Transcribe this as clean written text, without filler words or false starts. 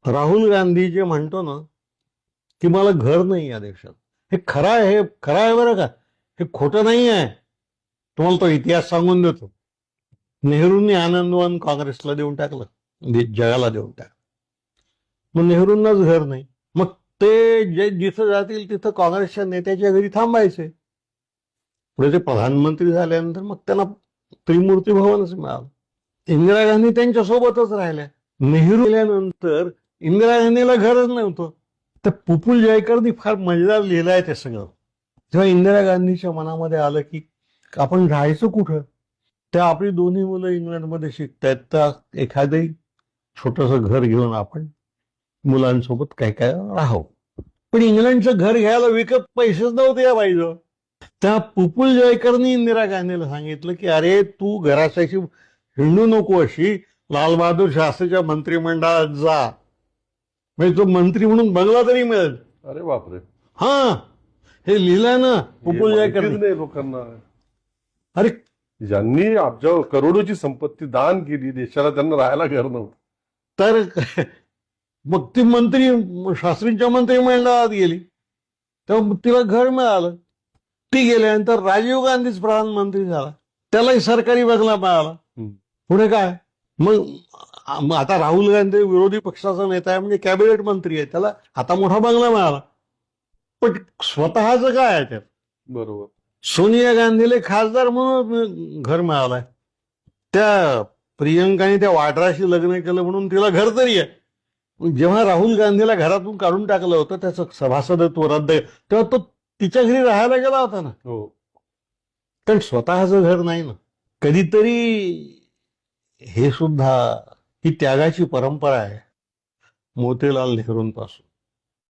राहुल गांधी जे म्हणतो ना की मला घर नाही या देशात, हे खरं आहे, हे खरं आहे बरं का, हे खोटं नाही आहे. तुम्हाला तो इतिहास सांगून देतो. नेहरूंनी आनंदवन काँग्रेसला देऊन टाकलं, जगाला देऊन टाकलं. मग नेहरूंनाच घर नाही. मग ते जे जिथं जातील तिथं काँग्रेसच्या नेत्याच्या घरी थांबायचे. पुढे ते प्रधानमंत्री झाल्यानंतर मग त्यांना त्रिमूर्ती भवनच मिळालं. इंदिरा गांधी त्यांच्यासोबतच राहिल्या. नेहरू गेल्यानंतर इंदिरा गांधीला घरच नव्हतं. तर पुपुल जयकरनी फार मजेदार लिहिलंय ते सगळं. जेव्हा इंदिरा गांधीच्या मनामध्ये आलं की आपण राहायचं कुठं, त्या आपली दोन्ही मुलं इंग्लंडमध्ये शिकतायत, तर एखादंही छोटस घर घेऊन आपण मुलांसोबत काय काय राहावं. पण इंग्लंडचं घर घ्यायला विकत पैसेच नव्हते या बाईजवळ. त्या पुपुल जयकरनी इंदिरा गांधीला सांगितलं की अरे तू घरासाठी हिंडू नको, अशी लालबहादूर शास्त्रीच्या मंत्रिमंडळात जा, म्हणजे तो मंत्री म्हणून बंगला तरी मिळेल. अरे बापरे, हा, हे लिहिलंय ना पुपुल माहितीच जयकर. नाही लोकांना. अरे ज्यांनी अब्ज करोडोची संपत्ती दान केली देशाला, त्यांना राहायला घर नव्हतं. तर मग ती मंत्री शास्त्रींच्या मंत्रिमंडळात गेली, तेव्हा तिला घर मिळालं. ती गेल्यानंतर राजीव गांधीच प्रधानमंत्री झाला, त्यालाही सरकारी बंगला मिळाला. पुढे काय, मग आता राहुल गांधी विरोधी पक्षाचा नेता आहे, म्हणजे कॅबिनेट मंत्री आहे, त्याला आता मोठा बंगला मिळाला. पण स्वतःच काय आहे त्यात. बरोबर. सोनिया गांधीला खासदार म्हणून घर मिळालंय. त्या प्रियंकाने त्या वाड्राशी लग्न केलं म्हणून तिला घर तरी आहे. जेव्हा राहुल गांधीला घरातून काढून टाकलं होतं, त्याचं सभासदत्व रद्द, तेव्हा तो तिच्या घरी राहायला गेला होता ना. हो, कारण स्वतःचं घर नाही ना. कधीतरी हे सुद्धा ही त्यागाची परंपरा आहे मोतीलाल नेहरूंपासून.